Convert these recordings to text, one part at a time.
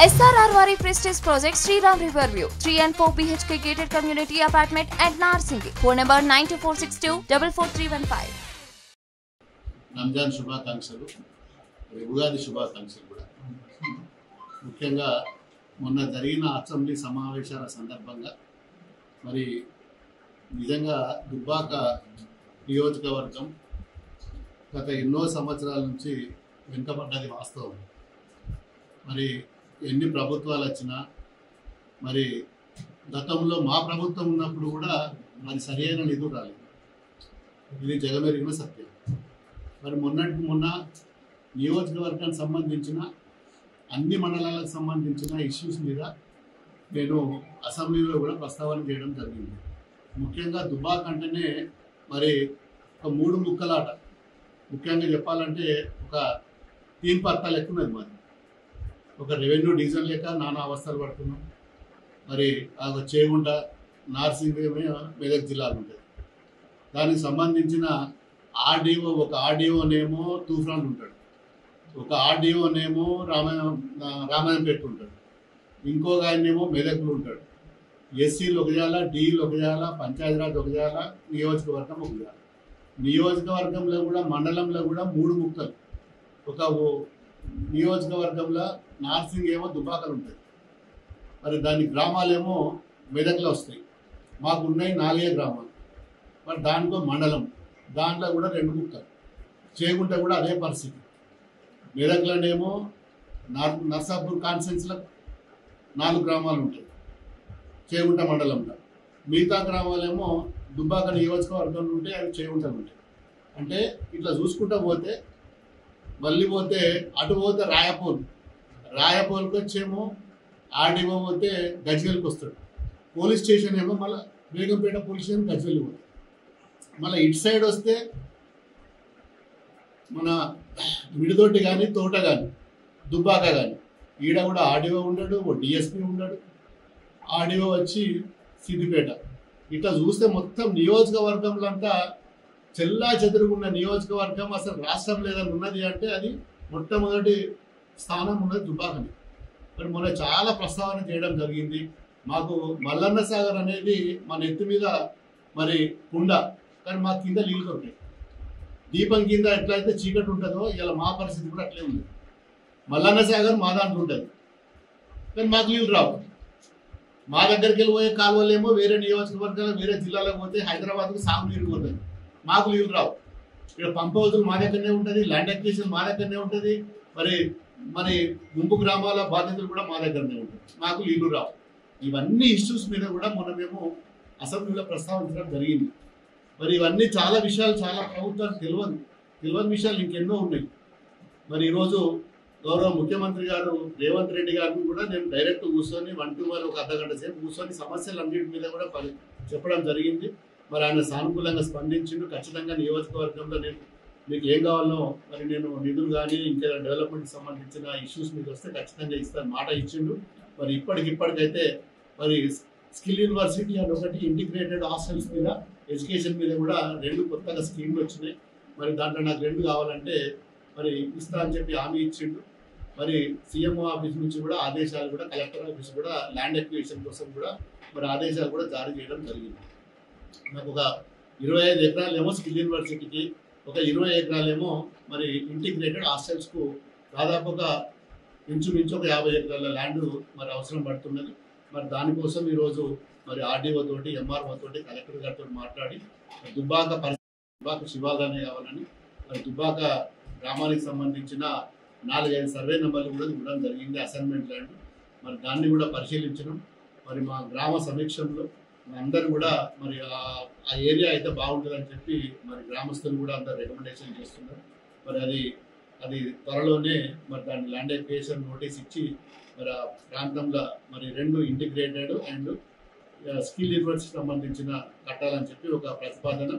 SRR Vari Prestige Project Sriram Riverview 3 and 4 BHK gated community apartment at Narsingi. Phone number 92462 44315. Ramzan శుభాకాంక్షలు, ఉగాది శుభాకాంక్షలు కూడా. ముఖ్యంగా మొన్న జరిగిన అసెంబ్లీ సమావేశాల సందర్భంగా మరి నిజంగా దుబ్బాక నియోజకవర్గం గత ఎన్నో సంవత్సరాల నుంచి వెనుకబడ్డది వాస్తవం. మరి ఎన్ని ప్రభుత్వాలు వచ్చినా మరి గతంలో మా ప్రభుత్వం ఉన్నప్పుడు కూడా మరి సరైన నిధులు రాలేదు. ఇది జగమెరిగిన సత్యం. మరి మొన్న నియోజకవర్గానికి సంబంధించిన అన్ని మండలాలకు సంబంధించిన ఇష్యూస్ మీద నేను అసెంబ్లీలో కూడా ప్రస్తావన చేయడం జరిగింది. ముఖ్యంగా దుబ్బాక అంటేనే మరి ఒక మూడు ముక్కలాట. ముఖ్యంగా చెప్పాలంటే ఒక తీన్ పత్తా లెక్క ఉన్నది. మరి ఒక రెవెన్యూ డివిజన్ లేక నానా అవస్థలు పడుతున్నాం. మరి ఆ చేగుంట నార్సింగ్ మెదక్ జిల్లాలు ఉంటాయి. దానికి సంబంధించిన ఆర్డీఓ, ఒక ఆర్డీఓనేమో తూఫాన్ ఉంటాడు, ఒక ఆర్డీఓనేమో రామాయంపేట ఉంటాడు, ఇంకొక ఆయనేమో మెదక్లు ఉంటాడు. ఎస్సీలు ఒక జాల, డీలు ఒక జాల, పంచాయతీరాజ్ ఒక జాల, నియోజకవర్గం ఒక జాల. నియోజకవర్గంలో కూడా మండలంలో కూడా మూడు ముక్కలు. ఒక నియోజకవర్గంలో నార్సింగ్ ఏమో దుబ్బాకలు ఉంటుంది. మరి దాని గ్రామాలేమో మెదక్లో వస్తాయి. మాకు ఉన్నాయి 4 గ్రామాలు. మరి దానికో మండలం, దాంట్లో కూడా 2 ముక్కలు. చేగుంట కూడా అదే పరిస్థితి. మెదక్లోనేమో నర్సాపూర్ కాన్స్టిట్యున్సీలో 4 గ్రామాలు ఉంటాయి చేగుంట మండలంలో. మిగతా గ్రామాలేమో దుబ్బాక నియోజకవర్గంలో ఉంటే అవి చేగుంటలు ఉంటాయి. అంటే ఇట్లా చూసుకుంటూ పోతే మళ్ళీ పోతే అటు పోతే రాయపోల్కి వచ్చేమో ఆర్డీఓ పోతే గజ్వేల్కి వస్తాడు. పోలీస్ స్టేషన్ ఏమో మళ్ళీ బేగంపేట పోలీస్ స్టేషన్ గజ్వేల్కి పోతాడు. మళ్ళీ ఇటు సైడ్ వస్తే మన మిడిదొడ్డి కానీ తోట కానీ దుబ్బాక కానీ ఈడ కూడా ఆర్డీఓ ఉన్నాడు, ఓ డిఎస్పీ ఉన్నాడు, ఆర్డీఓ వచ్చి సిద్దిపేట. ఇట్లా చూస్తే మొత్తం నియోజకవర్గంలో అంతా చెల్లా చెదురుగున్న నియోజకవర్గం. అసలు రాష్ట్రం లేదని ఉన్నది అంటే అది మొట్టమొదటి స్థానం ఉన్నది దుబ్బాకని. మరి మొన్న చాలా ప్రస్తావన చేయడం జరిగింది. మాకు మల్లన్న సాగర్ అనేది మన ఎత్తు మీద మరి కుండ, కానీ మా కింద నీళ్ళు దొరికాయి. దీపం కింద ఎట్లయితే చీకటి ఉంటుందో ఇలా మా పరిస్థితి కూడా అట్లే ఉంది. మల్లన్న సాగర్ మా దాంట్లో ఉంటుంది, కానీ మాకు నీళ్ళు రావు. మా దగ్గరికి వెళ్ళి పోయే కాలువలేమో వేరే నియోజకవర్గాలు వేరే జిల్లాలకు పోతే హైదరాబాద్కు సాగునీరు పోతుంది, మాకు నీళ్ళు రావు. ఇక్కడ పంప్ హౌజులు మా దగ్గరనే ఉంటుంది, ల్యాండ్ అక్విజిషన్ మా దగ్గరనే ఉంటుంది, మరి ముంపు గ్రామాల బాధ్యతలు కూడా మా దగ్గరనే ఉంటుంది, మాకు నీళ్ళు రావు. ఇవన్నీ ఇష్యూస్ మీద కూడా మొన్న మేము అసెంబ్లీలో ప్రస్తావించడం జరిగింది. మరి ఇవన్నీ చాలా విషయాలు చాలా ప్రభుత్వానికి తెలియని విషయాలు ఇంకెన్నో ఉన్నాయి. మరి ఈరోజు గౌరవ ముఖ్యమంత్రి గారు రేవంత్ రెడ్డి గారిని కూడా నేను డైరెక్ట్ కూర్చొని 1 to 1 ఒక అర్ధగంట సేపు కూర్చొని సమస్యలన్నింటి మీద కూడా చెప్పడం జరిగింది. మరి ఆయన సానుకూలంగా స్పందించిండు. ఖచ్చితంగా నియోజకవర్గంలో నేను మీకు ఏం కావాలో మరి నేను నిధులు కానీ ఇంకా డెవలప్మెంట్కి సంబంధించిన ఇష్యూస్ మీద వస్తే ఖచ్చితంగా ఇస్తాను మాట ఇచ్చిండు. మరి ఇప్పటికైతే మరి స్కిల్ యూనివర్సిటీ అని ఒకటి, ఇంటిగ్రేటెడ్ హాస్టల్స్ మీద ఎడ్యుకేషన్ మీద కూడా 2 కొత్తగా స్కీమ్లు వచ్చినాయి. మరి దాంట్లో నాకు 2 కావాలంటే మరి ఇస్తా అని చెప్పి హామీ ఇచ్చిండు. మరి సీఎంఓ ఆఫీస్ నుంచి కూడా ఆదేశాలు కూడా, కలెక్టర్ ఆఫీస్ కూడా ల్యాండ్ అక్విజిషన్ కోసం కూడా మరి ఆదేశాలు కూడా జారీ చేయడం జరిగింది. నాకు ఒక 25 ఎకరాలేమో స్కిల్ యూనివర్సిటీకి, ఒక 20 ఎకరాలేమో మరి ఇంటిగ్రేటెడ్ హాస్టల్స్కు దాదాపు ఒక ఇంచుమించు ఒక 50 ఎకరాల ల్యాండ్ మరి అవసరం పడుతున్నది. మరి దానికోసం ఈరోజు మరి ఆర్డీఓ తోటి, ఎంఆర్ఓ తోటి, కలెక్టర్ గారితో మాట్లాడి దుబ్బాక శివాలయాన్ని కావాలని మరి దుబ్బాక గ్రామానికి సంబంధించిన 4-5 సర్వే నెంబర్లు కూడా ఇవ్వడం జరిగింది, అసైన్మెంట్ ల్యాండ్. మరి దాన్ని కూడా పరిశీలించడం. మరి మా గ్రామ సమీక్షంలో అందరూ కూడా మరి ఆ ఏరియా అయితే బాగుంటుందని చెప్పి మరి గ్రామస్తులు కూడా అందరు రికమెండేషన్ చేస్తున్నారు. మరి అది త్వరలోనే మరి దాని ల్యాండ్ అక్విజిషన్ నోటీస్ ఇచ్చి మరి ఆ ప్రాంతంలో మరి 2 ఇంటిగ్రేటెడ్ అండ్ స్కిల్ యూనివర్సిటీ సంబంధించిన కట్టాలని చెప్పి ఒక ప్రతిపాదన.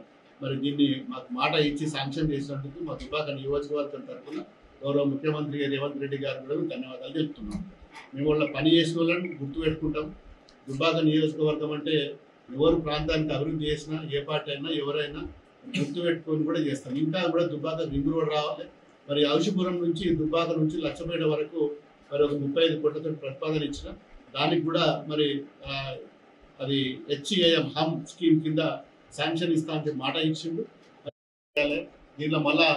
మరి దీన్ని మాకు మాట ఇచ్చి శాంక్షన్ చేసినందుకు మా దుబ్బాక నియోజకవర్గం తరఫున గౌరవ ముఖ్యమంత్రి రేవంత్ రెడ్డి గారు కూడా ధన్యవాదాలు చెప్తున్నాం. మేము వాళ్ళ పని చేసిన వాళ్ళని గుర్తుపెట్టుకుంటాం. దుబ్బాక నియోజకవర్గం అంటే ఎవరు ప్రాంతానికి అభివృద్ధి చేసినా, ఏ పార్టీ అయినా ఎవరైనా గుర్తుపెట్టుకొని కూడా చేస్తాం. ఇంకా కూడా దుబ్బాక రింగ్ రోడ్ రావాలి. మరి ఔషిపురం నుంచి దుబ్బాక నుంచి లచ్చపేట వరకు మరి ఒక 35 కోట్లతో ప్రతిపాదన ఇచ్చిన. దానికి కూడా మరి అది HEIM హమ్ స్కీమ్ కింద శాంక్షన్ ఇస్తా అని మాట ఇచ్చిండు. దీనిలో మళ్ళా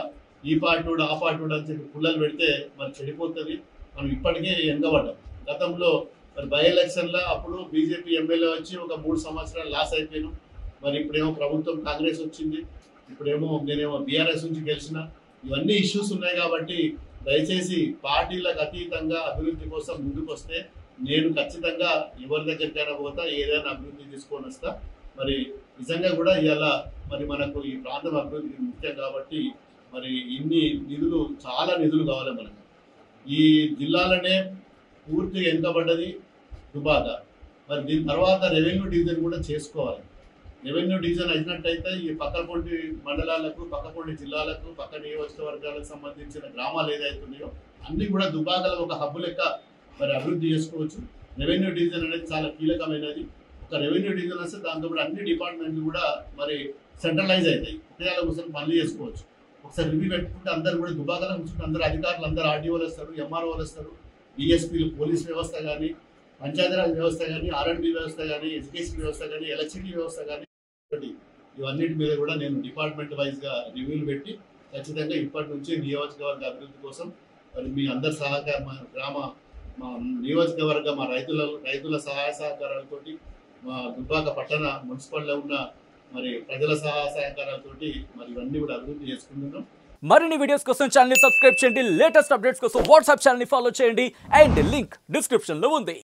ఈ పార్టీ ఆ పార్టీ అని చెప్పి పుల్లలు పెడితే మరి చెడిపోతుంది. మనం ఇప్పటికే వెనుకబడ్డాం. గతంలో మరి బై ఎలక్షన్లో అప్పుడు బీజేపీ ఎమ్మెల్యే వచ్చి ఒక 3 సంవత్సరాలు లాస్ అయిపోయాను. మరి ఇప్పుడేమో ప్రభుత్వం కాంగ్రెస్ వచ్చింది, ఇప్పుడేమో నేనేమో బీఆర్ఎస్ నుంచి గెలిచిన. ఇవన్నీ ఇష్యూస్ ఉన్నాయి కాబట్టి దయచేసి పార్టీలకు అతీతంగా అభివృద్ధి కోసం ముందుకు వస్తే నేను ఖచ్చితంగా ఎవరి దగ్గరికైనా పోతా, ఏదైనా అభివృద్ధి తీసుకొని వస్తా. మరి నిజంగా కూడా ఇవాళ మరి మనకు ఈ ప్రాంతం అభివృద్ధి ముఖ్యం కాబట్టి మరి ఇన్ని నిధులు, చాలా నిధులు కావాలి మనకు. ఈ జిల్లాలోనే పూర్తిగా వెనుకబడ్డది దుబాక. మరి దీని తర్వాత రెవెన్యూ డివిజన్ కూడా చేసుకోవాలి. రెవెన్యూ డివిజన్ అయినట్టయితే ఈ పక్కపొంటి మండలాలకు, పక్కపొంటి జిల్లాలకు, పక్క నియోజకవర్గాలకు సంబంధించిన గ్రామాలు ఏదైతున్నాయో అన్ని కూడా దుబాకలో ఒక హబ్బు లెక్క మరి అభివృద్ధి చేసుకోవచ్చు. రెవెన్యూ డివిజన్ అనేది చాలా కీలకమైనది. ఒక రెవెన్యూ డివిజన్ వస్తే దాంతో కూడా అన్ని డిపార్ట్మెంట్లు కూడా మరి సెంట్రలైజ్ అవుతాయి. ఒకేలా కూర్చొని పనులు చేసుకోవచ్చు. ఒకసారి రివ్యూ పెట్టుకుంటే అందరు కూడా దుబాకలో కూర్చుంటే అందరు అధికారులు, అందరు ఆర్డీఓలు వస్తారు, ఎంఆర్ఓలు వస్తారు, డిఎస్పీలు, పోలీస్ వ్యవస్థ కానీ, పంచాయతీరాజ్ వ్యవస్థ కానీ, R&B వ్యవస్థ కానీ, ఎడ్యుకేషన్ వ్యవస్థ కానీ, ఎలక్ట్రిసిటీ వ్యవస్థ కానీ, ఇవన్నిటి మీద కూడా నేను డిపార్ట్మెంట్ వైజ్గా రివ్యూలు పెట్టి ఖచ్చితంగా ఇప్పటి నుంచి నియోజకవర్గ అభివృద్ధి కోసం మరి మీ అందరి సహకారం, మా నియోజకవర్గ మా రైతుల సహాయ సహకారాలతోటి, మా దుబ్బాక పట్టణ మున్సిపల్లో ఉన్న మరి ప్రజల సహాయ సహకారాలతోటి మరి ఇవన్నీ కూడా అభివృద్ధి చేసుకుంటున్నాం. మరిన్ని వీడియోస్ కోసం ఛానల్ ని సబ్స్క్రైబ్ చేయండి. లేటెస్ట్ అప్డేట్స్ కోసం వాట్సాప్ ఛానల్ ని ఫాలో చేయండి. అండ్ లింక్ డిస్క్రిప్షన్ లో ఉంది.